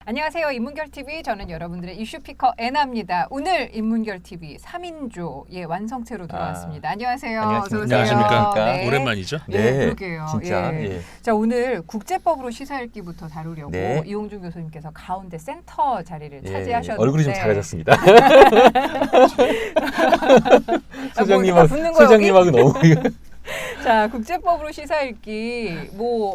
안녕하세요. 인문결TV. 저는 여러분들의 이슈피커 애나입니다. 오늘 인문결TV 3인조 완성체로 돌아왔습니다. 안녕하세요. 안녕하십니까. 네. 오랜만이죠? 네, 그러게요. 진짜. 예. 예. 자, 오늘 국제법으로 시사읽기부터 다루려고 네. 이용준 교수님께서 가운데 센터 자리를 예. 차지하셨는데 얼굴이 좀 작아졌습니다. 소장님하고 너무 자, 국제법으로 시사읽기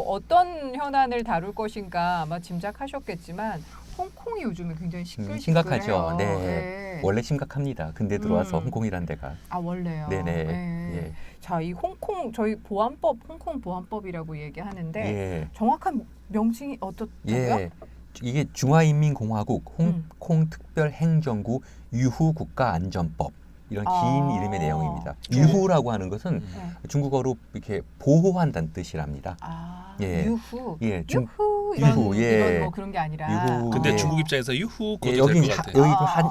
어떤 현안을 다룰 것인가 아마 짐작하셨겠지만 홍콩이 요즘에 굉장히 심각하죠. 네. 네. 원래 심각합니다. 근데 들어와서 홍콩이란 데가. 아, 원래요? 네네. 네. 예. 자, 이 홍콩 저희 보안법, 홍콩 보안법이라고 얘기하는데 예. 정확한 명칭이 어떻다고요? 예. 이게 중화인민공화국 홍콩특별행정구 유후국가안전법. 이런 긴 이름의 내용입니다. 유후라고 하는 것은 중국어로 이렇게 보호한다는 뜻이랍니다. 아, 예. 유후. 예. 유후 유후, 이런 뭐 그런 게 아니라. 유후. 근데 예. 중국 입장에서 유후 그것도 여기 될 것 같아요. 여기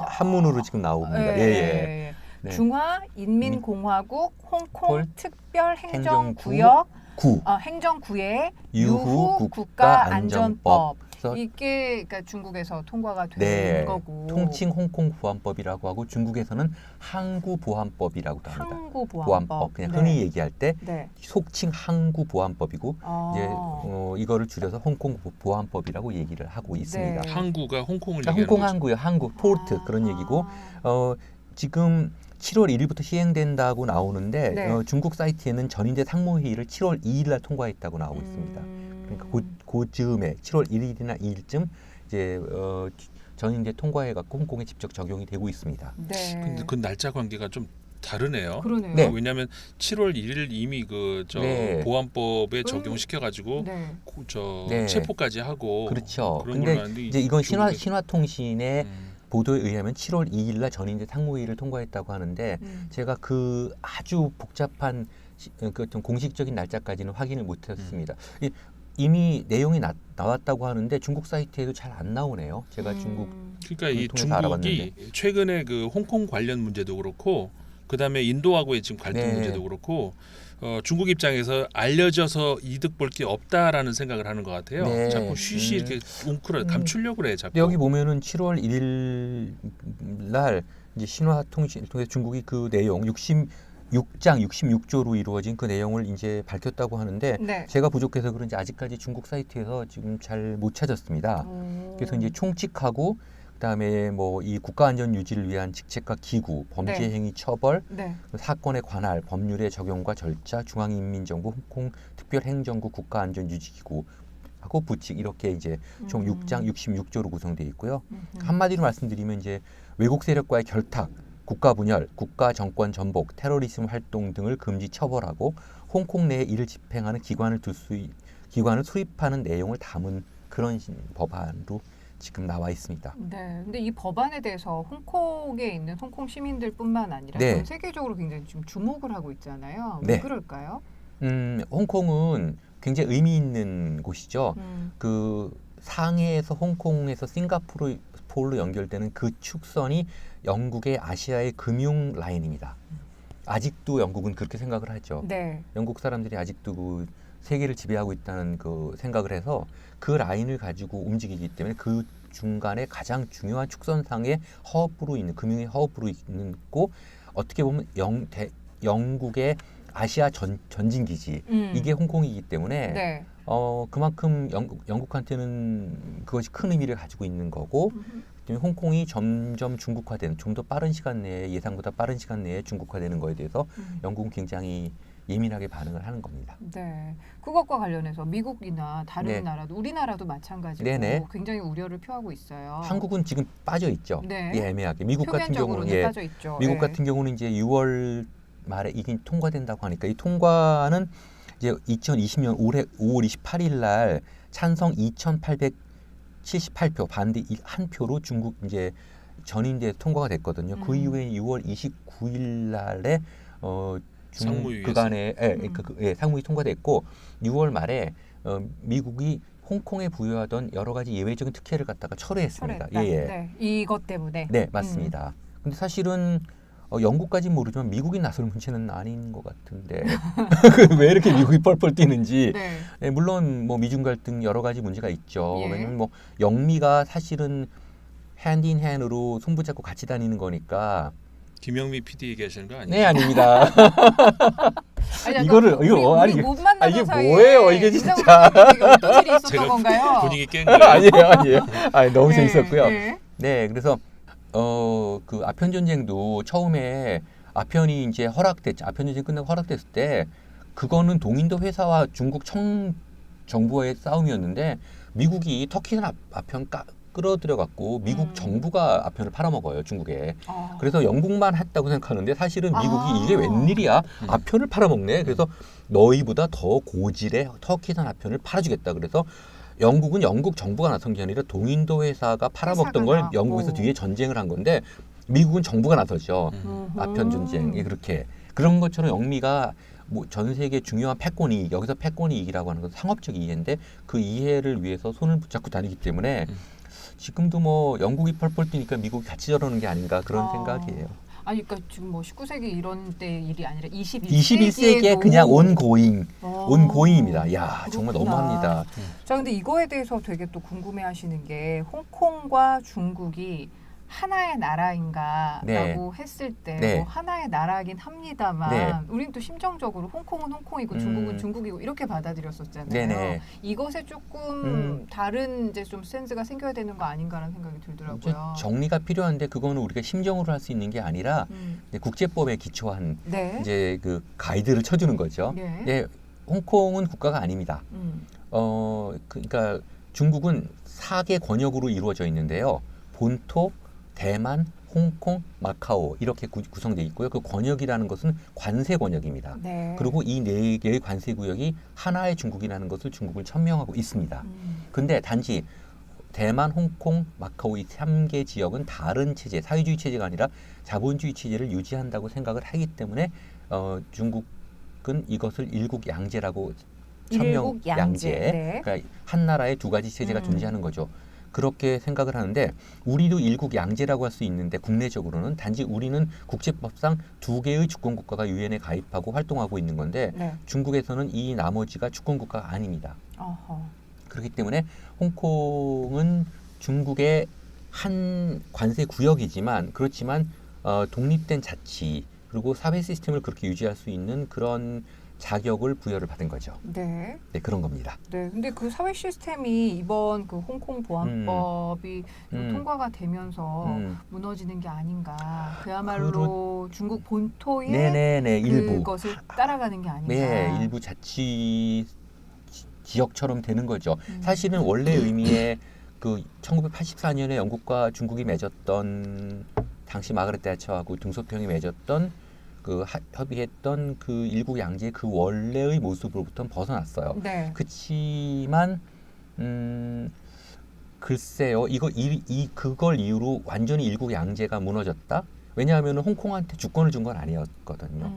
한문으로 지금 나옵니다. 예. 네. 중화인민공화국 홍콩 행정구 특별행정구역 구 행정구의 유후국가안전법. 이게 그러니까 중국에서 통과가 된 네, 거고. 통칭 홍콩보안법이라고 하고 중국에서는 항구보안법이라고도 합니다. 항구보안법. 그냥 흔히 얘기할 때 네. 속칭 항구보안법이고 이제 이거를 줄여서 홍콩보안법이라고 얘기를 하고 있습니다. 네. 항구가 홍콩을 그러니까 얘기하는 홍콩 거죠. 항구요, 항구 포르트 그런 얘기고 지금 7월 1일부터 시행된다고 나오는데 네. 중국 사이트에는 전인대 상무회의를 7월 2일 날 통과했다고 나오고 있습니다. 그러니까 그 즈음에 7월 1일이나 2일쯤 이제 전인대 통과해갖고 홍콩에 직접 적용이 되고 있습니다. 네. 근데 그 날짜 관계가 좀 다르네요. 그러네요. 네. 왜냐하면 7월 1일 이미 네. 보안법에 적용시켜가지고 네. 네. 체포까지 하고 그렇죠. 그런 근데 걸로 아는데 이제 이건 중국에서- 신화통신의 보도에 의하면 7월 2일 날 전인대 상무회의를 통과했다고 하는데 제가 그 아주 복잡한 그 좀 공식적인 날짜까지는 확인을 못했습니다. 이미 내용이 나왔다고 하는데 중국 사이트에도 잘 안 나오네요. 제가 중국 그러니까 이 통해서 중국이 알아봤는데. 최근에 그 홍콩 관련 문제도 그렇고 그다음에 인도하고의 지금 갈등 네. 문제도 그렇고 중국 입장에서 알려져서 이득 볼 게 없다라는 생각을 하는 것 같아요. 네. 자꾸 쉬쉬 이렇게 웅크려 감추려고 그래 자꾸. 근데 여기 보면은 7월 1일 날 이제 신화통신을 통해 중국이 그 내용 66장 66조로 이루어진 그 내용을 이제 밝혔다고 하는데 네. 제가 부족해서 그런지 아직까지 중국 사이트에서 지금 잘 못 찾았습니다. 그래서 이제 총칙하고 그다음에 뭐 이 국가안전 유지를 위한 직책과 기구, 범죄 네. 행위 처벌, 네. 사건에 관할 법률의 적용과 절차, 중앙인민정부 홍콩 특별행정구 국가안전유지기구 하고 부칙 이렇게 이제 총 6장 66조로 구성되어 있고요. 한마디로 말씀드리면 이제 외국 세력과의 결탁, 국가 분열, 국가 정권 전복, 테러리즘 활동 등을 금지 처벌하고 홍콩 내에 이를 집행하는 기관을 수립하는 내용을 담은 그런 법안으로 지금 나와 있습니다. 네. 근데 이 법안에 대해서 홍콩에 있는 홍콩 시민들뿐만 아니라 네. 전 세계적으로 굉장히 좀 주목을 하고 있잖아요. 네. 왜 그럴까요? 홍콩은 굉장히 의미 있는 곳이죠. 음. 그 상해에서 홍콩에서 싱가포르로 연결되는 그 축선이 영국의 아시아의 금융 라인입니다. 아직도 영국은 그렇게 생각을 하죠. 네. 영국 사람들이 아직도 그 세계를 지배하고 있다는 그 생각을 해서 그 라인을 가지고 움직이기 때문에 그 중간에 가장 중요한 축선상의 허브로 있는 금융의 허브로 있고 어떻게 보면 영국의 아시아 전진 기지 이게 홍콩이기 때문에 네. 그만큼 영국한테는 그것이 큰 의미를 가지고 있는 거고 홍콩이 점점 중국화되는 좀 더 빠른 시간 내에 예상보다 빠른 시간 내에 중국화되는 거에 대해서 영국은 굉장히 예민하게 반응을 하는 겁니다. 네, 그것과 관련해서 미국이나 다른 네. 나라도 우리나라도 마찬가지고 네네. 굉장히 우려를 표하고 있어요. 한국은 지금 빠져 있죠. 네. 예, 애매하게. 미국 같은 경우는 빠져 있죠. 미국 예. 같은 경우는 이제 6월 말에 이게 통과된다고 하니까 이 통과는 이제 2020년 올해 5월 28일 날 찬성 2,878표 반대 1표로 중국 이제 전인대에 통과가 됐거든요. 그 이후에 6월 29일 날에 중국 그간에 상무위 통과됐고 6월 말에 미국이 홍콩에 부여하던 여러 가지 예외적인 특혜를 갖다가 철회했습니다. 철회했다. 예, 예. 네, 이것 때문에. 네, 맞습니다. 근데 사실은 영국까지는 모르지만 미국이 나설 문제는 아닌 것 같은데 왜 이렇게 미국이 펄펄 뛰는지. 네. 네, 물론 뭐 미중 갈등 여러 가지 문제가 있죠. 예. 왜냐면 뭐 영미가 사실은 핸드 인 핸으로 손붙잡고 같이 다니는 거니까. 김영미 PD 얘기하시는 거 아니에요? 네, 아닙니다. 아니, 이거를 우리 아니 못 만나는 이게 사이에 뭐예요? 이게 인상 진짜. 올리는 어떤 일이 있었던 제가 건가요? 분위기 깬 거예요. 아니에요. 아니, 너무 네, 재밌었고요. 네. 네, 그래서 그 아편 전쟁도 처음에 아편 전쟁 끝나고 허락됐을 때 그거는 동인도 회사와 중국 정부와의 싸움이었는데 미국이 터키는 아편 끌어들여 갖고 미국 정부가 아편을 팔아먹어요, 중국에. 그래서 영국만 했다고 생각하는데 사실은 미국이 이게 웬일이야? 아편을 팔아먹네. 그래서 너희보다 더 고질의 터키산 아편을 팔아주겠다. 그래서 영국은 영국 정부가 나선 게 아니라 동인도 회사가 팔아먹던 걸 나왔고. 영국에서 뒤에 전쟁을 한 건데 미국은 정부가 나서죠. 아편 전쟁이 그렇게. 그런 것처럼 영미가 뭐 전 세계 중요한 패권 이익, 여기서 패권 이익이라고 하는 건 상업적 이해인데 그 이해를 위해서 손을 붙잡고 다니기 때문에 지금도 뭐 영국이 펄펄 뛰니까 미국이 같이 저러는 게 아닌가 그런 생각이에요. 아니, 그러니까 지금 뭐 19세기 이런 때 일이 아니라 21세기에 그냥 온고잉입니다. 야, 정말 그렇구나. 너무합니다. 자, 근데 이거에 대해서 되게 또 궁금해하시는 게 홍콩과 중국이 하나의 나라인가라고 네. 했을 때 네. 뭐 하나의 나라긴 합니다만 네. 우리는 또 심정적으로 홍콩은 홍콩이고 중국은 중국이고 이렇게 받아들였었잖아요. 네네. 이것에 조금 다른 이제 좀 센스가 생겨야 되는 거 아닌가라는 생각이 들더라고요. 정리가 필요한데 그거는 우리가 심정으로 할 수 있는 게 아니라 이제 국제법에 기초한 네. 이제 그 가이드를 쳐주는 거죠. 네. 네, 홍콩은 국가가 아닙니다. 그러니까 중국은 4개 권역으로 이루어져 있는데요. 본토, 대만, 홍콩, 마카오 이렇게 구성되어 있고요. 그 권역이라는 것은 관세 권역입니다. 네. 그리고 이 4개의 관세 구역이 하나의 중국이라는 것을 중국은 천명하고 있습니다. 근데 단지 대만, 홍콩, 마카오 이 3개 지역은 다른 체제, 사회주의 체제가 아니라 자본주의 체제를 유지한다고 생각을 하기 때문에 중국은 이것을 일국양제라고 일국양제. 네. 그러니까 한 나라에 두 가지 체제가 존재하는 거죠. 그렇게 생각을 하는데 우리도 일국양제라고 할 수 있는데 국내적으로는 단지 우리는 국제법상 2개의 주권국가가 유엔에 가입하고 활동하고 있는 건데 네. 중국에서는 이 나머지가 주권국가가 아닙니다. 어허. 그렇기 때문에 홍콩은 중국의 한 관세 구역이지만 그렇지만 독립된 자치 그리고 사회 시스템을 그렇게 유지할 수 있는 그런 자격을 부여를 받은 거죠. 네. 네, 그런 겁니다. 네. 근데 그 사회 시스템이 이번 그 홍콩 보안법이 통과가 되면서 무너지는 게 아닌가. 그야말로 중국 본토의 네네네, 일부. 그것을 따라가는 게 아닌가. 네, 일부 자치 지역처럼 되는 거죠. 사실은 원래 의미의 그 1984년에 영국과 중국이 맺었던 당시 마가렛 대처하고 등소평이 맺었던 그 협의했던 그 일국양제의 그 원래의 모습으로부터는 벗어났어요. 네. 그렇지만 글쎄요, 그걸 이유로 완전히 일국양제가 무너졌다. 왜냐하면 홍콩한테 주권을 준 건 아니었거든요.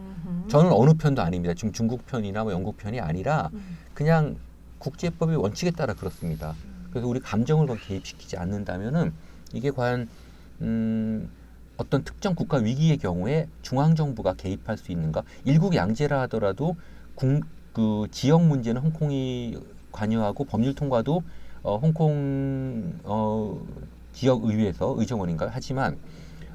저는 어느 편도 아닙니다. 지금 중국 편이나 뭐 영국 편이 아니라 그냥 국제법의 원칙에 따라 그렇습니다. 그래서 우리 감정을 거기 개입시키지 않는다면은 이게 과연 어떤 특정 국가 위기의 경우에 중앙 정부가 개입할 수 있는가? 일국양제라 하더라도 그 지역 문제는 홍콩이 관여하고 법률 통과도 홍콩 지역 의회에서 의정원인가 하지만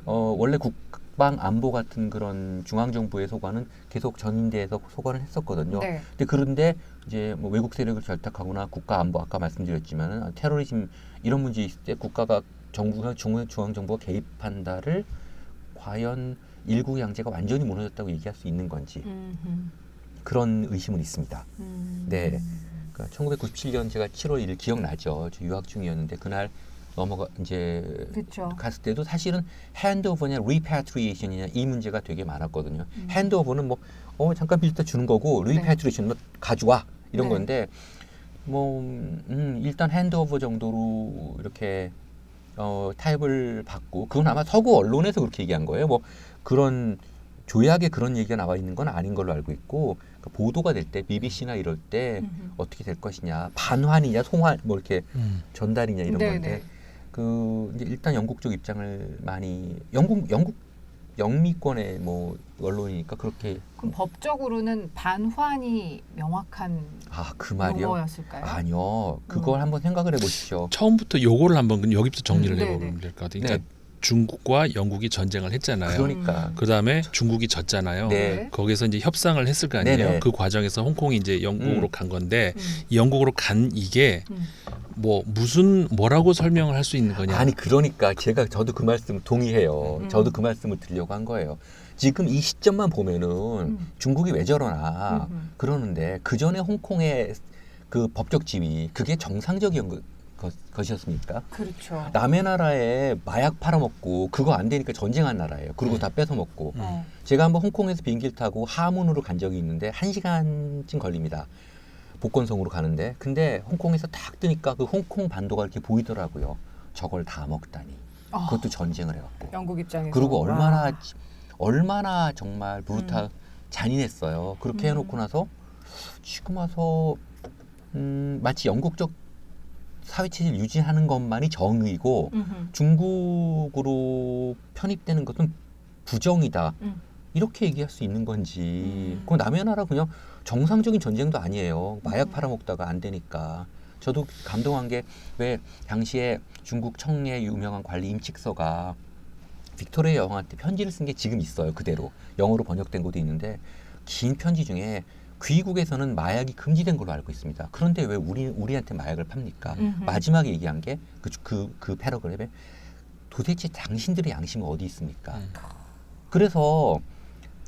원래 국방 안보 같은 그런 중앙 정부의 소관은 계속 전인대에서 소관을 했었거든요. 네. 그런데 이제 뭐 외국 세력을 결탁하거나 국가 안보 아까 말씀드렸지만은 테러리즘 이런 문제 있을 때 국가가 정부가 중앙 정부가 개입한다를 과연 일국양제가 완전히 무너졌다고 얘기할 수 있는 건지 그런 의심은 있습니다. 네, 그러니까 1997년 제가 7월 1일 기억나죠. 저 유학 중이었는데 그날 그쵸. 갔을 때도 사실은 핸드오버냐 리패트리에이션이냐 이 문제가 되게 많았거든요. 핸드오버는 뭐 잠깐 빌렸다 주는 거고 리패트리에이션은 가져와 이런 네. 건데 뭐 일단 핸드오버 정도로 이렇게 타협을 받고 그건 아마 서구 언론에서 그렇게 얘기한 거예요. 뭐 그런 조약에 그런 얘기가 나와 있는 건 아닌 걸로 알고 있고 그러니까 보도가 될 때 BBC나 이럴 때 어떻게 될 것이냐 반환이냐 송환 뭐 이렇게 전달이냐 이런 네네. 건데 그 이제 일단 영국 쪽 입장을 많이 영국 영미권의 뭐 언론이니까 그렇게 그럼 법적으로는 반환이 명확한 그 말이요? 용어였을까요? 아니요. 그걸 한번 생각을 해보십시오. 처음부터 요거를 한번 여기부터 정리를 네네. 해보면 될 것 같아요. 그러니까 네. 중국과 영국이 전쟁을 했잖아요. 그러니까 그다음에 중국이 졌잖아요. 네. 거기서 이제 협상을 했을 거 아니에요. 네네. 그 과정에서 홍콩이 이제 영국으로 간 건데 음. 영국으로 간 이게 뭐 뭐라고 설명을 할 수 있는 거냐? 아니 그러니까 저도 그 말씀 동의해요. 저도 그 말씀을 드리려고 한 거예요. 지금 이 시점만 보면은 중국이 왜 저러나 그러는데 그 전에 홍콩의 그 법적 지위 그게 정상적인 것이었습니까? 그렇죠. 남의 나라에 마약 팔아먹고 그거 안 되니까 전쟁한 나라예요. 그리고 다 뺏어먹고. 제가 한번 홍콩에서 비행기를 타고 하문으로 간 적이 있는데 1시간쯤 걸립니다. 복건성으로 가는데 근데 홍콩에서 딱 뜨니까 그 홍콩 반도가 이렇게 보이더라고요. 저걸 다 먹다니. 그것도 전쟁을 해갖고. 영국 입장에서. 그리고 얼마나 정말 잔인했어요. 그렇게 해놓고 나서 지금 와서 마치 영국적 사회체제를 유지하는 것만이 정의고 중국으로 편입되는 것은 부정이다. 이렇게 얘기할 수 있는 건지 그 남의 나라 그냥 정상적인 전쟁도 아니에요. 마약 팔아먹다가 안 되니까. 저도 감동한 게 왜 당시에 중국 청의 유명한 관리 임칙서가 빅토리아 여왕한테 편지를 쓴 게 지금 있어요. 그대로 영어로 번역된 것도 있는데 긴 편지 중에 귀국에서는 마약이 금지된 걸로 알고 있습니다. 그런데 왜 우리한테 마약을 팝니까? 마지막에 얘기한 게 그 패러그램에 도대체 당신들의 양심은 어디 있습니까? 그래서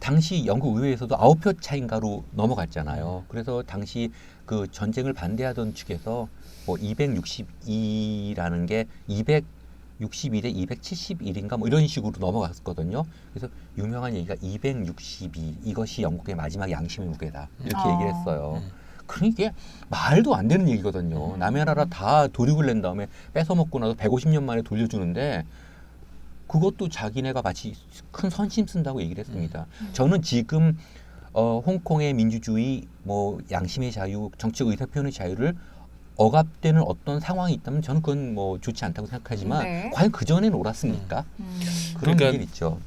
당시 영국 의회에서도 9표 차인가로 넘어갔잖아요. 그래서 당시 그 전쟁을 반대하던 측에서 뭐 262라는 게 262대 271인가 뭐 이런 식으로 넘어갔거든요. 그래서 유명한 얘기가 262 이것이 영국의 마지막 양심의 무게다 이렇게 얘기를 했어요. 그러니까 이게 말도 안 되는 얘기거든요. 남의 나라 다 도륙을 낸 다음에 뺏어먹고 나서 150년 만에 돌려주는데 그것도 자기네가 마치 큰 선심 쓴다고 얘기를 했습니다. 저는 지금 홍콩의 민주주의, 뭐 양심의 자유, 정치적 의사표현의 자유를 억압되는 어떤 상황이 있다면 저는 그건 뭐 좋지 않다고 생각하지만 네. 과연 그 전에는 옳았습니까? 그런 그러니까 일이 있죠.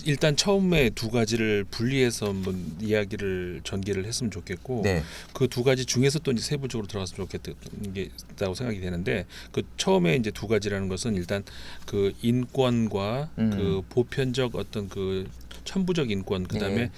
일단 처음에 두 가지를 분리해서 한번 이야기를 전개를 했으면 좋겠고 네. 그 두 가지 중에서 또 이제 세부적으로 들어갔으면 좋겠다고 생각이 되는데 그 처음에 이제 두 가지라는 것은 일단 그 인권과 그 보편적 어떤 그 천부적 인권 그다음에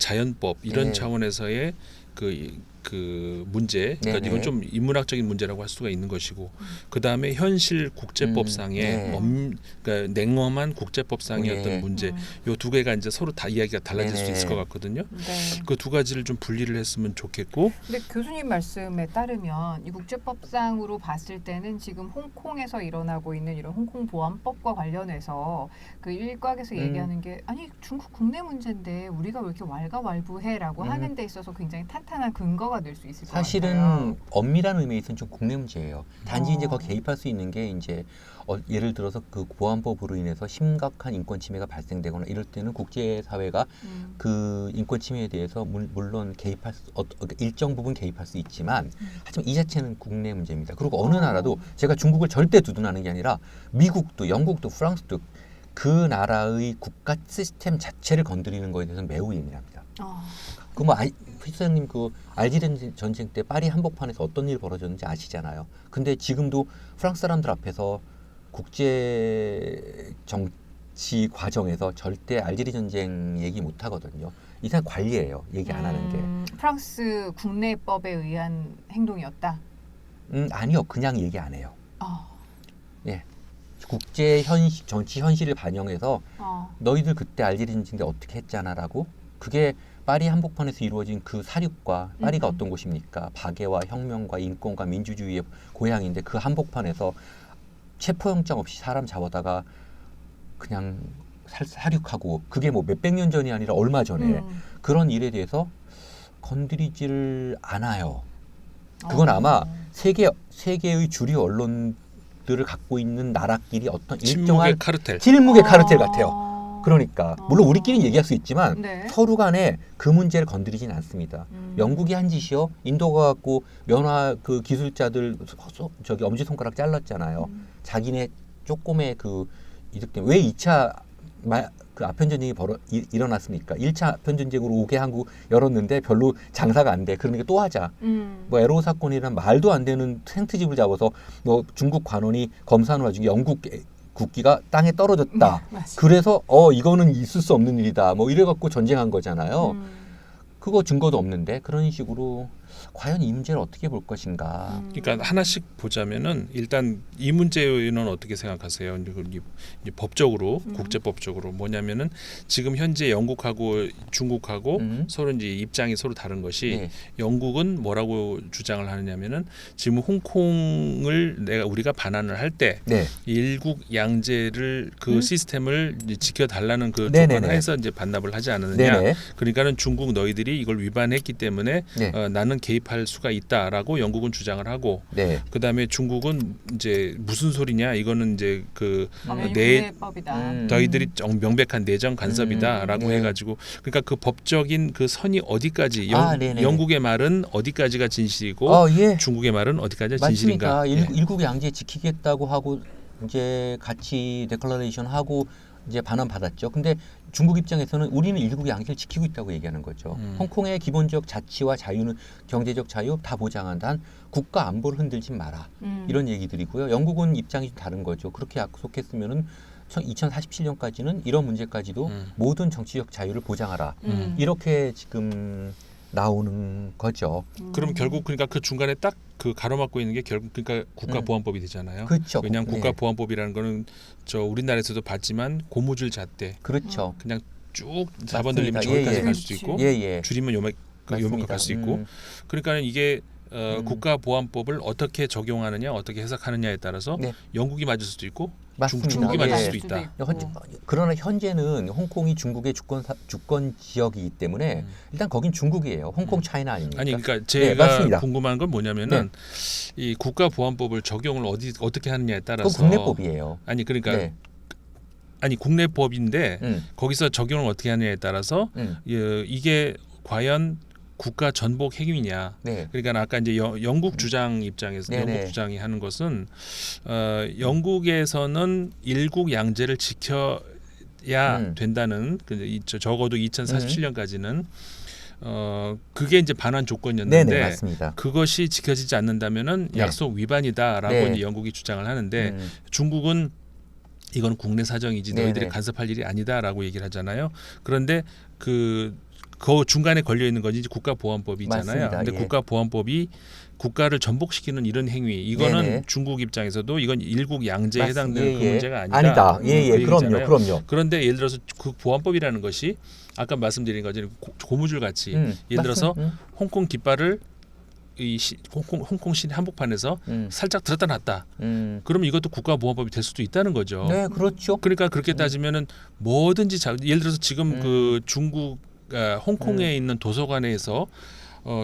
자연법 이런 네. 차원에서의 그 문제, 그러니까 네네. 이건 좀 인문학적인 문제라고 할 수가 있는 것이고, 그 다음에 현실 국제법상의 네. 그러니까 냉엄한 국제법상의 네. 어떤 문제, 요 두 개가 이제 서로 다 이야기가 달라질 수 네네. 있을 것 같거든요. 네. 그 두 가지를 좀 분리를 했으면 좋겠고. 근데 교수님 말씀에 따르면 이 국제법상으로 봤을 때는 지금 홍콩에서 일어나고 있는 이런 홍콩 보안법과 관련해서 그 일각에서 얘기하는 게 아니 중국 국내 문제인데 우리가 왜 이렇게 왈가왈부해라고 하는 데 있어서 굉장히 탄탄한 근거가 될 수 있을 것 같아요. 사실은 엄밀한 의미에서는 좀 국내 문제예요. 단지 이제 거기 개입할 수 있는 게 이제 예를 들어서 그 보안법으로 인해서 심각한 인권 침해가 발생되거나 이럴 때는 국제 사회가 그 인권 침해에 대해서 물론 개입할 일정 부분 개입할 수 있지만 하지만 이 자체는 국내 문제입니다. 그리고 어느 나라도 제가 중국을 절대 두둔하는 게 아니라 미국도 영국도 프랑스도 그 나라의 국가 시스템 자체를 건드리는 거에 대해서는 매우 예민합니다. 그 뭐 희수장님 그 알제리 전쟁 때 파리 한복판에서 어떤 일이 벌어졌는지 아시잖아요. 근데 지금도 프랑스 사람들 앞에서 국제 정치 과정에서 절대 알제리 전쟁 얘기 못 하거든요. 이상 관리예요. 얘기 안 하는 게. 프랑스 국내법에 의한 행동이었다. 아니요. 그냥 얘기 안 해요. 예. 국제 정치 현실을 반영해서 너희들 그때 알제리 전쟁 때 어떻게 했잖아라고. 그게 파리 한복판에서 이루어진 그 사륙과 파리가 어떤 곳입니까? 박애와 혁명과 인권과 민주주의의 고향인데 그 한복판에서 체포영장 없이 사람 잡아다가 그냥 사륙하고 그게 뭐 몇백 년 전이 아니라 얼마 전에 그런 일에 대해서 건드리지를 않아요. 그건 아마 세계의 주류 언론들을 갖고 있는 나라끼리 어떤 일정한 침묵의 카르텔 카르텔 같아요. 그러니까 물론 우리끼리는 얘기할 수 있지만 네. 서로 간에 그 문제를 건드리진 않습니다. 영국이 한 짓이요. 인도가 갖고 면화 그 기술자들 저기 엄지손가락 잘랐잖아요. 자기네 조금의 그 이득 때문에 왜 2차 그 아편 전쟁이 일어났습니까? 1차 아편 전쟁으로 5개 항구 열었는데 별로 장사가 안 돼. 그러니까 또 하자. 뭐 에로 사건이란 말도 안 되는 생트집을 잡아서 뭐 중국 관원이 검사하는 와중에 영국 국기가 땅에 떨어졌다. 그래서 이거는 있을 수 없는 일이다. 뭐 이래 갖고 전쟁한 거잖아요. 그거 증거도 없는데 그런 식으로 과연 이 문제를 어떻게 볼 것인가. 그러니까 하나씩 보자면은 일단 이 문제는 어떻게 생각하세요? 이제 법적으로 국제법적으로 뭐냐면은 지금 현재 영국하고 중국하고 서로 이제 입장이 서로 다른 것이 네. 영국은 뭐라고 주장을 하느냐면은 지금 홍콩을 우리가 반환을 할 때 네. 일국 양제를 그 시스템을 이제 지켜달라는 그 네네네. 조건을 해서 이제 반납을 하지 않았느냐. 네네. 그러니까는 중국 너희들이 이걸 위반했기 때문에 네. 나는 개입할 수가 있다라고 영국은 주장을 하고 네. 그다음에 중국은 이제 무슨 소리냐 이거는 이제 그 국내법이다. 너희들이 명백한 내정 간섭이다라고 네. 해가지고 그러니까 그 법적인 그 선이 어디까지 네네. 영국의 말은 어디까지가 진실이고 예. 중국의 말은 어디까지가 진실인가? 맞습니다. 일국 양제 지키겠다고 하고 이제 같이 데클러레이션 하고 이제 반환 받았죠. 근데 중국 입장에서는 우리는 일국 양제를 지키고 있다고 얘기하는 거죠. 홍콩의 기본적 자치와 자유는 경제적 자유 다 보장한다. 한 국가 안보를 흔들지 마라. 이런 얘기들이고요. 영국은 입장이 좀 다른 거죠. 그렇게 약속했으면은 2047년까지는 이런 문제까지도 모든 정치적 자유를 보장하라. 이렇게 지금 나오는 거죠. 그럼 결국 그러니까 그 중간에 딱 그 가로막고 있는 게 결국 그러니까 국가보안법이 되잖아요. 그렇죠. 왜냐하면 네. 국가보안법이라는 거는 저 우리나라에서도 봤지만 고무줄 잣대 그렇죠. 그냥 쭉 잡아들리면 맞습니다. 저기까지 예, 갈 수도 있고 예. 줄이면 요만큼 갈 수 있고 그러니까 이게 국가보안법을 어떻게 적용하느냐 어떻게 해석하느냐에 따라서 네. 영국이 맞을 수도 있고 맞습니다. 중국이 맞을 예. 수도 있다. 그러나 현재는 홍콩이 중국의 주권 지역이기 때문에 일단 거긴 중국이에요. 홍콩 차이나 아닙니까? 아니 그러니까 네, 제가 맞습니다. 궁금한 건 뭐냐면은 이 국가보안법을 적용을 어떻게 하느냐에 따라서 그건 국내법이에요. 아니 그러니까 네. 아니 국내법인데 거기서 적용을 어떻게 하느냐에 따라서 이게 과연 국가 전복 행위냐. 네. 그러니까 아까 이제 영국 주장 입장에서 네네. 영국 주장이 하는 것은 영국에서는 일국 양제를 지켜야 된다는 적어도 2047년까지는 그게 이제 반환 조건이었는데 네네, 맞습니다. 그것이 지켜지지 않는다면은 네. 약속 위반이다라고 네. 이제 영국이 주장을 하는데 중국은 이건 국내 사정이지 너희들이 네네. 간섭할 일이 아니다라고 얘기를 하잖아요. 그런데 그 중간에 걸려 있는 건지 국가보안법이 있잖아요. 맞습니다. 근데 예. 국가보안법이 국가를 전복시키는 이런 행위 이거는 네네. 중국 입장에서도 이건 일국 양제에 해당되는 그 문제가 아니다. 그 예. 얘기잖아요. 그럼요. 그런데 예를 들어서 그 보안법이라는 것이 아까 말씀드린 것처럼 고무줄 같이 예를 들어서 홍콩 깃발을 홍콩 시내 한복판에서 살짝 들었다 놨다. 그러면 이것도 국가보안법이 될 수도 있다는 거죠. 네, 그렇죠. 그러니까 그렇게 따지면은 뭐든지 예를 들어서 지금 그 중국 홍콩에 있는 도서관에서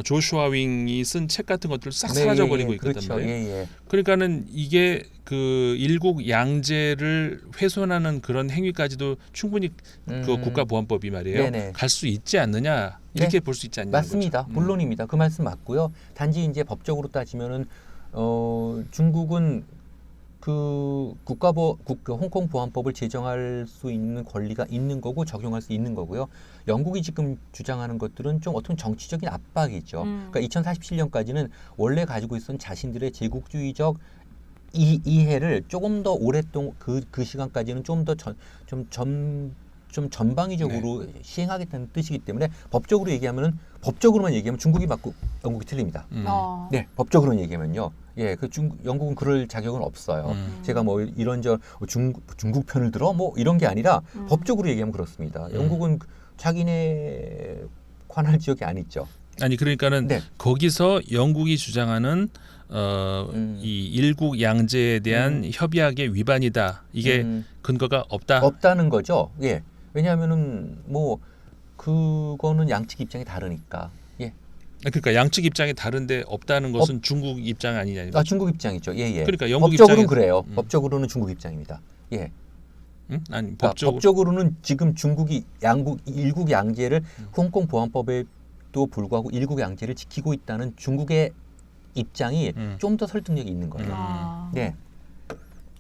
조슈아 윙이 쓴 책 같은 것들 싹 사라져 버리고 있거든 그렇죠. 말이에요. 그러니까는 이게 그 일국 양제를 훼손하는 그런 행위까지도 충분히 그 국가보안법이 말이에요. 네네. 갈 수 있지 않느냐 이렇게 볼 수 있지 않냐는 맞습니다. 거죠. 물론입니다. 그 말씀 맞고요. 단지 이제 법적으로 따지면은 중국은 그 홍콩 보안법을 제정할 수 있는 권리가 있는 거고 적용할 수 있는 거고요. 영국이 지금 주장하는 것들은 좀 어떤 정치적인 압박이죠. 그러니까 2047년까지는 원래 가지고 있었던 자신들의 제국주의적 이해를 조금 더 오랫동안 그 시간까지는 좀 더 좀 전방위적으로 시행하겠다는 뜻이기 때문에 법적으로만 얘기하면 중국이 맞고 영국이 틀립니다. 네, 법적으로는 얘기하면요. 예, 영국은 그럴 자격은 없어요. 제가 뭐 이런저런 중국 편을 들어 뭐 이런 게 아니라 법적으로 얘기하면 그렇습니다. 영국은 자기네 관할 지역이 아니죠. 아니 그러니까는 거기서 영국이 주장하는 이 일국 양제에 대한 협약의 위반이다. 이게 근거가 없다는 거죠. 예. 왜냐하면은 뭐 그거는 양측 입장이 다르니까. 예. 그러니까 양측 입장이 다른데 없다는 것은 중국 입장 아니냐. 중국 입장이죠. 예. 그러니까 영국 법적으로는 입장에서, 그래요. 법적으로는 중국 입장입니다. 예. 아니 그러니까 법적으로 법적으로는 지금 중국이 일국 양제를 홍콩 보안법에도 불구하고 일국 양제를 지키고 있다는 중국의 입장이 좀 더 설득력이 있는 거예요. 아. 네.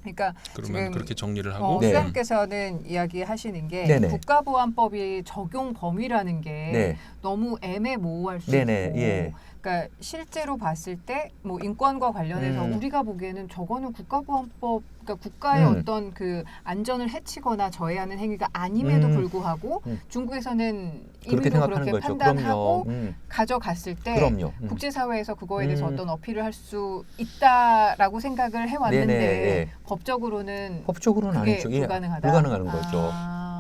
그러니까 그러면 지금 그렇게 정리를 하고 네. 수장께서는 이야기하시는 게 네네. 국가보안법이 적용 범위라는 게 네. 너무 애매모호할 수 네네. 있고 예. 그러니까 실제로 봤을 때 뭐 인권과 관련해서 우리가 보기에는 저거는 국가보안법 그러니까 국가의 어떤 그 안전을 해치거나 저해하는 행위가 아님에도 불구하고 중국에서는 그렇게 이미도 생각하는 그렇게 거죠. 판단하고 그럼요. 가져갔을 때 그럼요. 국제사회에서 그거에 대해서 음. 어떤 어필을 할 수 있다라고 생각을 해왔는데 네네, 예. 법적으로는 법적으로는 그게 아니죠. 예. 불가능하다. 불가능한 거죠.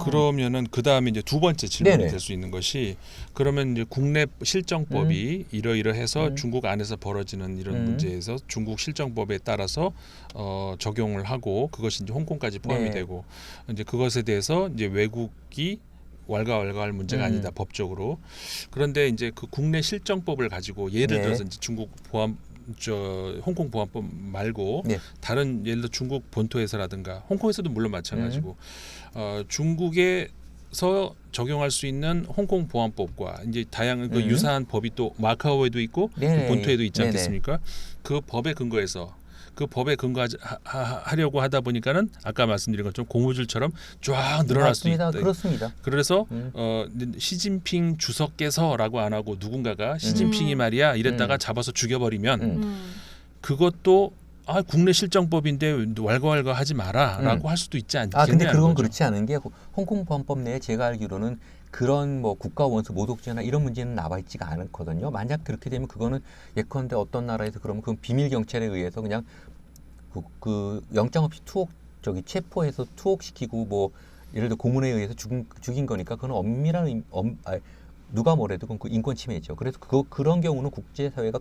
그러면은 그 다음에 이제 두 번째 질문이 네네. 될 수 있는 것이 그러면 이제 국내 실정법이 이러이러해서 중국 안에서 벌어지는 이런 문제에서 중국 실정법에 따라서 적용을 하고 그것이 이제 홍콩까지 포함이 네. 되고 이제 그것에 대해서 이제 외국이 왈가왈가할 문제가 아니다 법적으로. 그런데 이제 그 국내 실정법을 가지고 예를 네. 들어서 이제 중국 보안 홍콩 보안법 말고 네. 다른 예를 들어 중국 본토에서라든가 홍콩에서도 물론 마찬가지고 중국에서 적용할 수 있는 홍콩 보안법과 이제 다양한 그 유사한 법이 또 마카오에도 있고 네네. 본토에도 있지 네네. 않겠습니까? 그 법에 근거해서 그 법에 근거하려고 하다 보니까는 아까 말씀드린 것처럼 고무줄처럼 쫙 늘어날 수도 맞습니다. 있다. 그렇습니다. 그래서 시진핑 주석께서라고 안 하고 누군가가 시진핑이 말이야 이랬다가 잡아서 죽여버리면 그것도 국내 실정법인데 왈가왈가 하지 마라라고 할 수도 있지 않겠냐. 근데 그건 거죠. 그렇지 않은 게 홍콩 보안법 내에 제가 알기로는 그런 뭐 국가 원수 모독죄나 이런 문제는 나와 있지가 않거든요. 만약 그렇게 되면 그거는 예컨대 어떤 나라에서 그러면 그건 비밀 경찰에 의해서 그냥 그 영장 없이 체포해서 투옥시키고 뭐 예를 들어 고문에 의해서 죽인 거니까 그건 엄밀한 누가 뭐래도 그건 그 인권 침해죠. 그래서 그런 경우는 국제사회가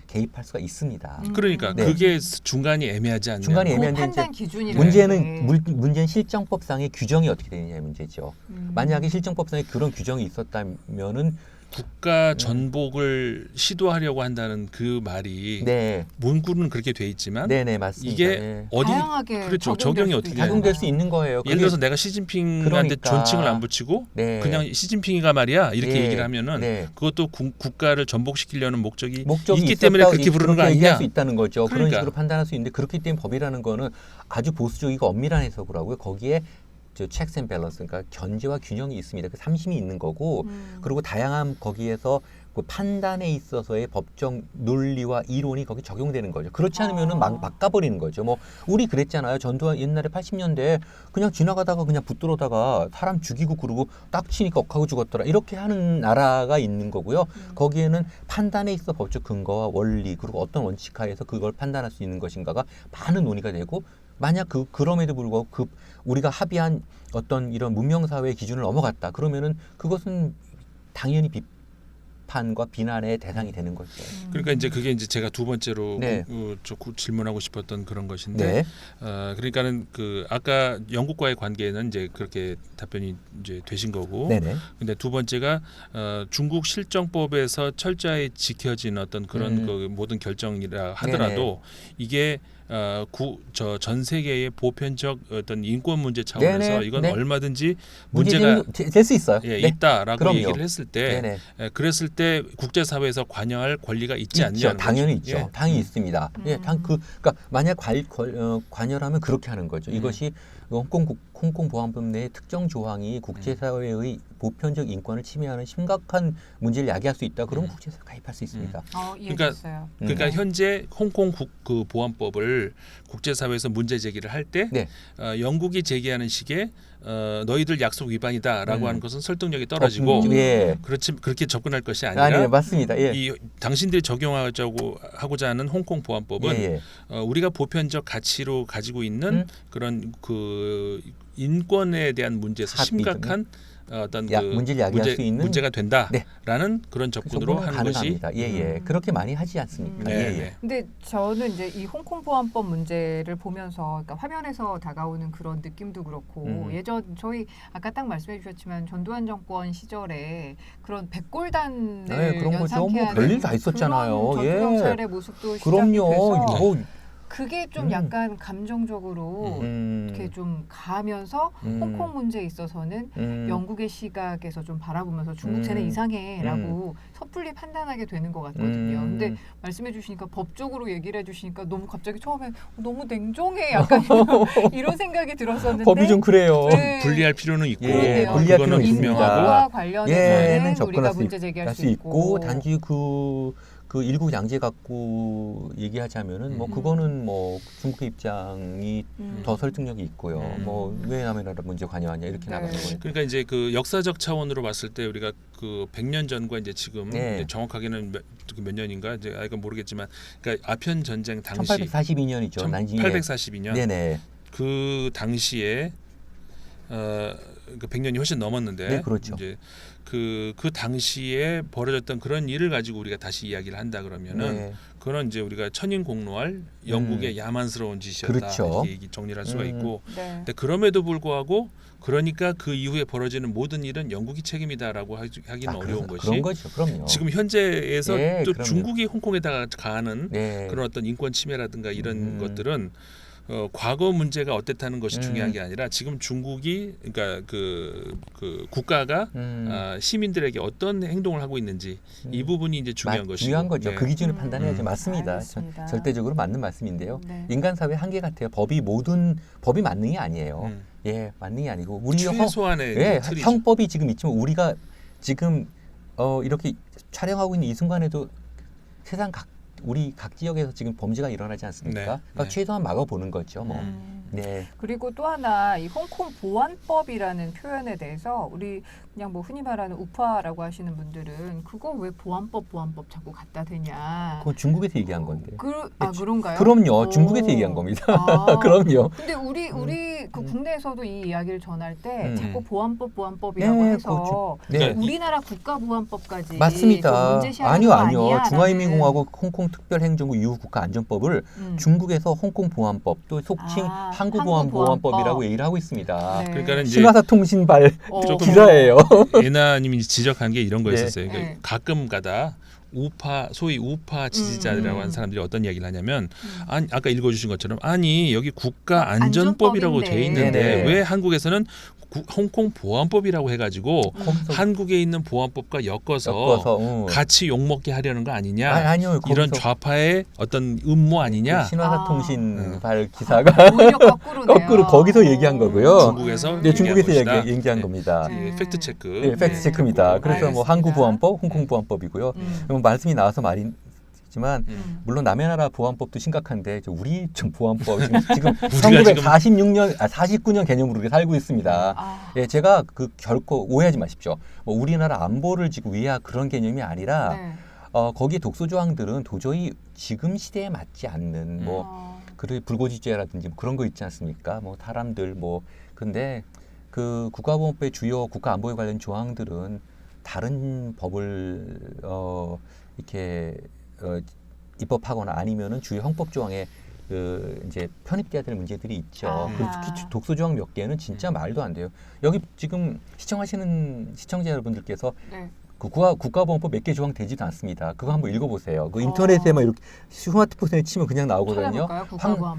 개입할 수가 있습니다. 그러니까 네. 그게 중간이 애매하지 않냐. 중간이 그 애매한데 판단 이제 기준이라는 문제는 실정법상의 규정이 어떻게 되느냐의 문제죠. 만약에 실정법상에 그런 규정이 있었다면은 국가 전복을 시도하려고 한다는 그 말이 네, 문구는 그렇게 돼 있지만 네네 맞습니다. 이게 예. 어디 다양하게 그렇죠. 적용될 적용이 수도 어떻게 있잖아요. 적용될 수 있는 거예요. 예를 들어서 내가 시진핑한테 그러니까. 존칭을 안 붙이고 네. 그냥 시진핑이가 말이야 이렇게 예. 얘기를 하면은 네. 그것도 국가를 전복시키려는 목적이 목적이 있기 때문에 있었다, 그렇게 부르는 거 그렇게 얘기할 아니냐. 수 있다는 거죠. 그런 그러니까. 식으로 판단할 수 있는데 그렇기 때문에 법이라는 거는 아주 보수적이고 엄밀한 해석을 하고요. 거기에 checks and balance, 그러니까 견제와 균형이 있습니다. 그 삼심이 있는 거고 그리고 다양한 거기에서 그 판단에 있어서의 법적 논리와 이론이 거기 적용되는 거죠. 그렇지 않으면은 막 바꿔버리는 거죠. 뭐 우리 그랬잖아요. 전두환 옛날에 80년대에 그냥 지나가다가 그냥 붙들어다가 사람 죽이고 그러고 딱 치니까 억하고 죽었더라. 이렇게 하는 나라가 있는 거고요. 거기에는 판단에 있어 법적 근거와 원리 그리고 어떤 원칙 하에서 그걸 판단할 수 있는 것인가가 많은 논의가 되고 만약 그럼에도 불구하고 우리가 합의한 어떤 이런 문명사회의 기준을 넘어갔다. 그러면은 그것은 당연히 비판과 비난의 대상이 되는 거죠. 그러니까 이제 그게 이제 제가 두 번째로 네. 질문하고 싶었던 그런 것인데, 네. 그러니까는 그 아까 영국과의 관계는 이제 그렇게 답변이 이제 되신 거고, 네네. 근데 두 번째가 중국 실정법에서 철저히 지켜진 어떤 그런 그 모든 결정이라 하더라도 이게 전 세계의 보편적 어떤 인권 문제 차원에서 네네. 이건 네. 얼마든지 문제가 될 수 있어요. 예, 네. 있다라고 그럼요. 얘기를 했을 때, 네네. 그랬을 때 국제사회에서 관여할 권리가 있지 있죠. 않냐? 당연히 있죠. 예. 당연히 있습니다. 예, 그러니까 만약 관여라면 그렇게 하는 거죠. 이것이 홍콩 보안법 내의 특정 조항이 국제사회의 보편적 인권을 침해하는 심각한 문제를 야기할 수 있다. 그러면 국제사회 가입할 수 있습니다. 이해됐어요. 그러니까 현재 홍콩 그 보안법을 국제사회에서 문제 제기를 할 때 네. 영국이 제기하는 식의 너희들 약속 위반이다라고 하는 것은 설득력이 떨어지고 예. 그렇게 접근할 것이 아니라 아니요, 맞습니다. 예. 이 당신들이 적용하고자 하는 홍콩 보안법은 예. 우리가 보편적 가치로 가지고 있는 그런 그 인권에 대한 문제에서 심각한 어떤 문제를 야기할 수 있는 문제가 된다라는 네. 그런 접근으로 하는 가능합니다. 것이 예. 그렇게 많이 하지 않습니까? 예. 예. 근데 저는 이제 이 홍콩 보안법 문제를 보면서 그러니까 화면에서 다가오는 그런 느낌도 그렇고 예전 저희 아까 딱 말씀해 주셨지만 전두환 정권 시절에 그런 백골단을 네, 그런 거죠. 연상케 뭐 하는 별일 다 있었잖아요. 그런 예. 전투경찰의 모습도 그럼요. 시작돼서 그게 좀 약간 감정적으로 이렇게 좀 가면서 홍콩 문제에 있어서는 영국의 시각에서 좀 바라보면서 중국 쟤네 이상해라고 섣불리 판단하게 되는 것 같거든요. 근데 말씀해 주시니까 법적으로 얘기를 해주시니까 너무 갑자기 처음에 너무 냉정해 약간 이런 생각이 들었었는데 법이 좀 그래요. 네. 분리할 필요는 있고 예, 그러네요. 분리할 그거는 필요는 있습니다. 분명하고 인권과 관련해서는 우리가 접근할 문제 제기할 수 있고 단지 그 일국 양제 갖고 얘기하자면은 뭐 그거는 뭐 중국의 입장이 더 설득력이 있고요. 뭐 왜 남의 나라 문제 관여하냐 이렇게 나가는 거예요. 그러니까 이제 그 역사적 차원으로 봤을 때 우리가 그 100년 전과 이제 지금 네. 이제 정확하게는 몇 년인가 이제 이건 모르겠지만 그러니까 아편 전쟁 당시 1842년이죠. 난징에 1842년 네네. 그 당시에 그 100년이 훨씬 넘었는데 네, 그렇죠. 이제 그 당시에 벌어졌던 그런 일을 가지고 우리가 다시 이야기를 한다 그러면은 네. 그런 이제 우리가 천인공노할 영국의 야만스러운 짓이었다 그렇죠. 이렇게 정리를 할 수가 있고 네. 근데 그럼에도 불구하고 그러니까 그 이후에 벌어지는 모든 일은 영국이 책임이다라고 하기는 어려운 것이 그런 거죠. 그럼요. 지금 현재에서 네, 또 그럼요. 중국이 홍콩에다가 가하는 네. 그런 어떤 인권 침해라든가 이런 것들은 과거 문제가 어땠다는 것이 중요한 게 아니라 지금 중국이 그러니까 그 국가가 시민들에게 어떤 행동을 하고 있는지 이 부분이 이제 중요한 것이고 중요한 거죠. 네. 그 기준을 판단해야죠. 맞습니다. 알겠습니다. 절대적으로 맞는 말씀인데요. 네. 인간 사회 한계 같아요. 법이 만능이 아니에요. 예, 만능이 아니고 우리 최소한의 틀이죠. 형법이 지금 있지만 우리가 지금 이렇게 촬영하고 있는 이 순간에도 세상 우리 각 지역에서 지금 범죄가 일어나지 않습니까? 네, 그러니까 네. 최소한 막아보는 거죠. 뭐. 네. 그리고 또 하나 이 홍콩 보안법이라는 표현에 대해서 우리 그냥 뭐 흔히 말하는 우파라고 하시는 분들은 그거 왜 보안법 자꾸 갖다 대냐. 그건 중국에서 얘기한 건데. 그런가요? 그럼요. 중국에서 얘기한 겁니다. 그럼요. 근데 우리 그 국내에서도 이 이야기를 전할 때 자꾸 보안법이라고 네, 해서 네. 우리나라 국가보안법까지 맞습니다. 문제시하는 아니요. 거 아니야? 중화인민공화국 홍콩특별행정구 이후 국가안전법을 중국에서 홍콩보안법 또 속칭 한국보안법이라고 얘기를 하고 있습니다. 네. 그러니까 이제 신화사 통신발 조금 기사예요. 예나님이 지적한 게 이런 거였었어요. 네. 그러니까 가끔가다 소위 우파 지지자라고 하는 사람들이 어떤 이야기를 하냐면 아까 읽어주신 것처럼 아니 여기 국가안전법이라고 돼 있는데 네네. 왜 한국에서는 홍콩 보안법이라고 해가지고 한국에 있는 보안법과 엮어서 같이 욕먹게 하려는 거 아니냐 아니요. 이런 좌파의 어떤 음모 아니냐 신화사 통신발 기사가 오히려 거꾸로네요. 거꾸로 거기서 얘기한 거고요. 중국에서 중국에서 얘기한 얘기한 겁니다. 예, 팩트 체크. 네, 팩트 체크입니다. 그래서 뭐 알겠습니다. 한국보안법, 홍콩보안법이고요. 말씀이 나와서 말이지만 물론 남의 나라 보안법도 심각한데 우리 좀 보안법 지금 49년 개념으로 우리 살고 있습니다. 예, 제가 결코 오해하지 마십시오. 뭐 우리나라 안보를 지금 위하 그런 개념이 아니라 거기 독소 조항들은 도저히 지금 시대에 맞지 않는 불고지죄라든지 그런 거 있지 않습니까? 뭐 사람들 근데 그 국가보안법의 주요 국가안보에 관련 조항들은 다른 법을 이렇게 입법하거나 아니면은 주요 형법 조항에 이제 편입돼야 될 문제들이 있죠. 특히 독소 조항 몇 개는 진짜 말도 안 돼요. 여기 지금 시청하시는 시청자 여러분들께서 그 국가보안법 몇 개 조항 되지도 않습니다. 그거 한번 읽어보세요. 그 인터넷에만 이렇게 스마트폰에 치면 그냥 나오거든요.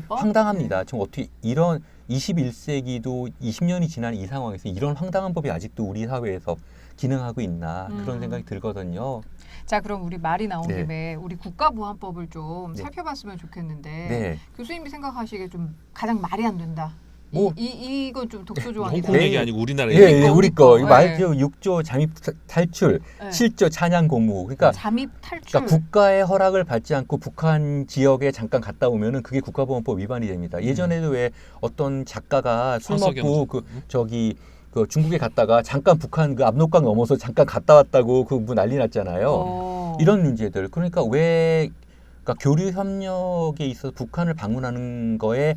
황당합니다. 지금 어떻게 이런 21세기도 20년이 지난 이 상황에서 이런 황당한 법이 아직도 우리 사회에서 기능하고 있나 그런 생각이 들거든요. 자, 그럼 우리 말이 나온 김에 우리 국가보안법을 좀 살펴봤으면 좋겠는데 교수님이 생각하시기에 좀 가장 말이 안 된다. 이건 좀 독소 조항이다. 홍콩 얘기 아니고 우리나라 얘기. 얘기. 우리 거. 말죠. 6조 잠입 탈출, 7조 찬양 고무. 그러니까 잠입 탈출. 그러니까 국가의 허락을 받지 않고 북한 지역에 잠깐 갔다 오면은 그게 국가보안법 위반이 됩니다. 예전에도 왜 어떤 작가가 술 먹고 그 중국에 갔다가 잠깐 북한 그 압록강 넘어서 잠깐 갔다 왔다고 그 난리 났잖아요. 이런 문제들. 그러니까 그러니까 교류 협력에 있어서 북한을 방문하는 거에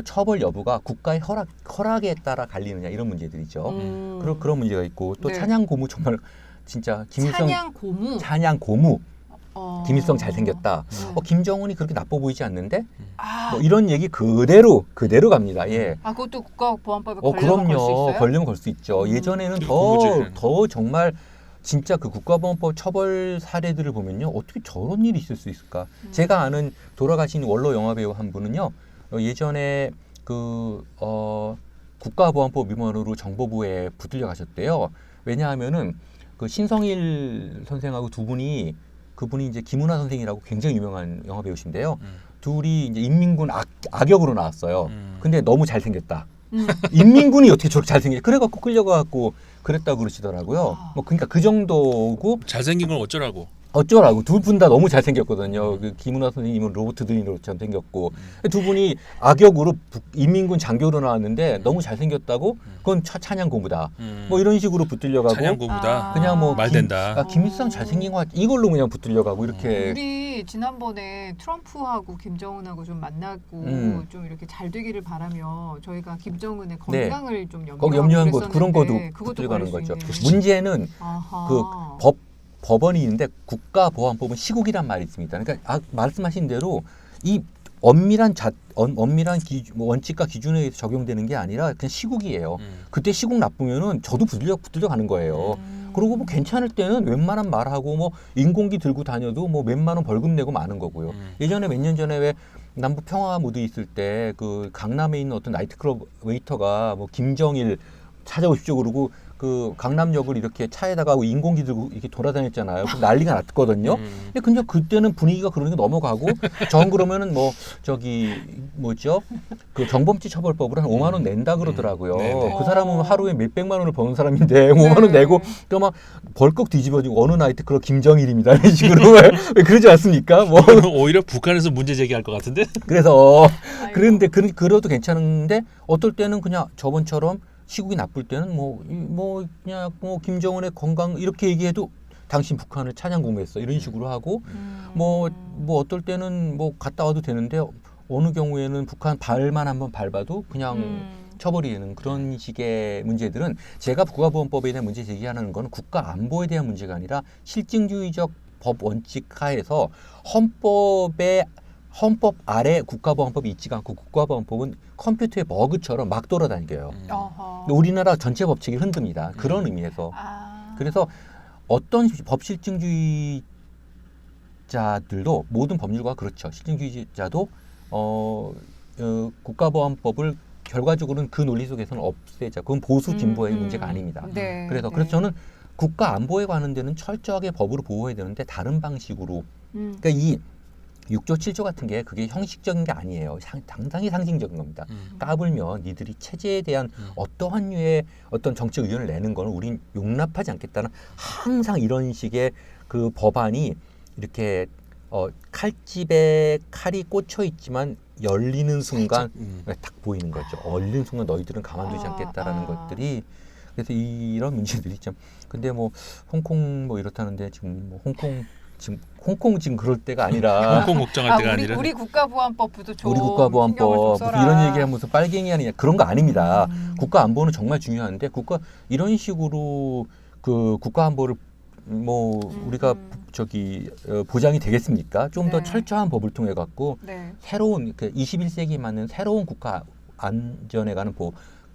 처벌 여부가 국가의 허락에 따라 갈리느냐 이런 문제들이죠. 그런 문제가 있고 또 찬양 고무 정말 진짜 찬양 고무 김일성 잘생겼다. 김정은이 그렇게 나빠 보이지 않는데? 뭐 이런 얘기 그대로 갑니다. 예. 그것도 국가보안법에 걸려면 걸 수 있어요? 걸리면 걸 수 있죠. 예전에는 더 정말 진짜 그 국가보안법 처벌 사례들을 보면요, 어떻게 저런 일이 있을 수 있을까? 제가 아는 돌아가신 원로 영화배우 한 분은요, 예전에 국가보안법 위반으로 정보부에 붙들려 가셨대요. 왜냐하면은 그 신성일 선생하고 두 분이, 그분이 이제 김은하 선생이라고 굉장히 유명한 영화 배우신데요. 둘이 이제 인민군 악역으로 나왔어요. 근데 너무 잘생겼다. 인민군이 어떻게 저렇게 잘생겼지? 그래갖고 끌려가갖고 그랬다고 그러시더라고요. 뭐 그러니까 그 정도고. 잘생긴 건 어쩌라고. 두 분 다 너무 잘생겼거든요. 그 김은하 선생님은 로버트 드니로처럼 생겼고, 두 분이 악역으로 인민군 장교로 나왔는데 너무 잘생겼다고, 그건 찬양 고무다. 뭐 이런 식으로 붙들려가고, 찬양 고무다. 그냥 뭐 말된다. 김일성 잘생긴 거 이걸로 그냥 붙들려가고 이렇게. 우리 지난번에 트럼프하고 김정은하고 좀 만나고 좀 이렇게 잘 되기를 바라며 저희가 김정은의 건강을 좀 거기 염려한 거 그런 것도 그것도 붙들려가는 걸릴 수 거죠. 있네요. 문제는 아하. 그 법원이 있는데 국가보안법은 시국이란 말이 있습니다. 그러니까 말씀하신 대로 이 엄밀한 원칙과 기준에 의해서 적용되는 게 아니라 그냥 시국이에요. 그때 시국 나쁘면은 저도 붙들려 가는 거예요. 그리고 뭐 괜찮을 때는 웬만한 말하고 뭐 인공기 들고 다녀도 뭐 몇만 원 벌금 내고 마는 거고요. 예전에 몇 년 전에 왜 남북 평화 무드 있을 때 그 강남에 있는 어떤 나이트클럽 웨이터가 뭐 김정일 찾아오십시오 그러고 그 강남역을 이렇게 차에다가 인공기 들고 이렇게 돌아다녔잖아요. 그럼 난리가 났거든요. 근데 그냥 그때는 분위기가 그러니까 넘어가고 전 그러면은 뭐 저기 뭐죠? 그 경범죄 처벌법으로 한 5만 원 낸다 그러더라고요. 네네. 그 사람은 하루에 몇백만 원을 버는 사람인데 5만 원 내고 또 막 벌컥 뒤집어지고 어느 나이트클럽 김정일입니다. 이런 식으로 왜 그러지 않습니까? 뭐 오히려 북한에서 문제 제기할 것 같은데. 그래서 아이고. 그런데 그래도 괜찮은데 어떨 때는 그냥 저번처럼 시국이 나쁠 때는 그냥 김정은의 건강 이렇게 얘기해도 당신 북한을 찬양 공부했어 이런 식으로 하고 뭐 어떨 때는 뭐 갔다 와도 되는데 어느 경우에는 북한 발만 한번 밟아도 그냥 처벌이 되는 그런 식의 문제들은 제가 국가보안법에 대한 문제 제기하는 건 국가 안보에 대한 문제가 아니라 실증주의적 법 원칙 하에서 헌법 아래 국가보안법이 있지가 않고 국가보안법은 컴퓨터의 버그처럼 막 돌아다니게요. 우리나라 전체 법칙이 흔듭니다. 그런 의미에서. 그래서 어떤 법실증주의자들도 모든 법률가가 그렇죠. 실증주의자도 국가보안법을 결과적으로는 그 논리 속에서는 없애자. 그건 보수 진보의 문제가 아닙니다. 네, 그래서 저는 국가 안보에 관한 데는 철저하게 법으로 보호해야 되는데 다른 방식으로. 그러니까 이 6조 7조 같은 게 그게 형식적인 게 아니에요. 상당히 상징적인 겁니다. 까불면 니들이 체제에 대한 어떠한 류의 어떤 정책 의견을 내는 거는 우린 용납하지 않겠다는 항상 이런 식의 그 법안이 이렇게 칼집에 칼이 꽂혀 있지만 열리는 순간 딱 보이는 거죠. 열리는 순간 너희들은 가만두지 않겠다라는 것들이. 그래서 이런 문제들이 좀. 근데 뭐 홍콩 뭐 이렇다는데 지금 뭐 홍콩 지금 그럴 때가 아니라 홍콩 걱정할 때가 아니라 우리 국가보안법부터 좀 우리 국가보안법 이런 얘기하면 무슨 빨갱이 아니냐 그런 거 아닙니다. 국가안보는 정말 중요한데 이런 식으로 그 국가안보를 뭐 우리가 보장이 되겠습니까? 좀 더 철저한 법을 통해 갖고 새로운 21세기에 맞는 새로운 국가 안전에 관한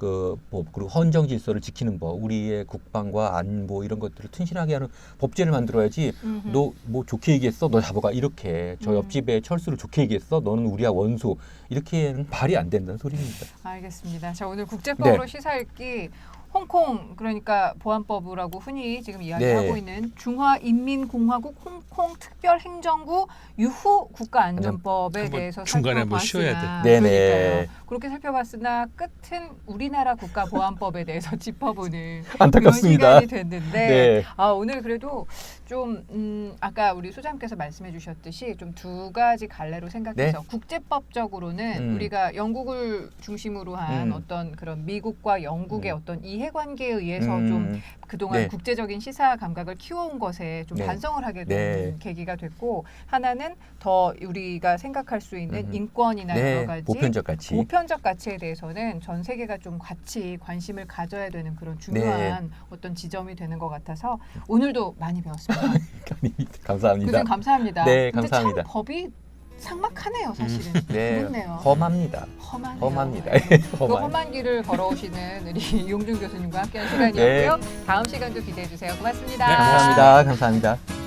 그리고 헌정 질서를 지키는 법, 우리의 국방과 안보 이런 것들을 튼실하게 하는 법제를 만들어야지. 너 뭐 좋게 얘기했어, 너 잡아가 이렇게. 저 옆집에 철수를 좋게 얘기했어, 너는 우리와 원수 이렇게는 말이 안 된다는 소리입니다. 알겠습니다. 자, 오늘 국제법으로 시사읽기 홍콩 그러니까 보안법이라고 흔히 지금 이야기하고 있는 중화인민공화국 홍콩 특별행정구 유후 국가안전법에 대해서 중간에 한번 살펴봤으나 쉬어야 돼. 그러니까요. 그렇게 살펴봤으나 끝은 우리나라 국가보안법에 대해서 짚어보는 안타깝습니다. 그런 시간이 됐는데 오늘 그래도 좀 아까 우리 소장님께서 말씀해 주셨듯이 좀 두 가지 갈래로 생각해서 국제법적으로는 우리가 영국을 중심으로 한 어떤 그런 미국과 영국의 어떤 이해관계에 의해서 좀 그동안 국제적인 시사 감각을 키워온 것에 좀 반성을 하게 된 계기가 됐고, 하나는 더 우리가 생각할 수 있는 인권이나 여러 가지 보편적 가치에 대해서는 전 세계가 좀 같이 관심을 가져야 되는 그런 중요한 어떤 지점이 되는 것 같아서 오늘도 많이 배웠습니다. 감사합니다. 그중 감사합니다. 네, 근데 감사합니다. 참 법이 삭막하네요, 사실은. 네, 그렇네요. 험합니다. 험하네요. 험합니다. 네. 그 험한. 험한 길을 걸어오시는 우리 이용준 교수님과 함께한 시간이었고요. 다음 시간도 기대해 주세요. 고맙습니다. 네, 감사합니다. 감사합니다.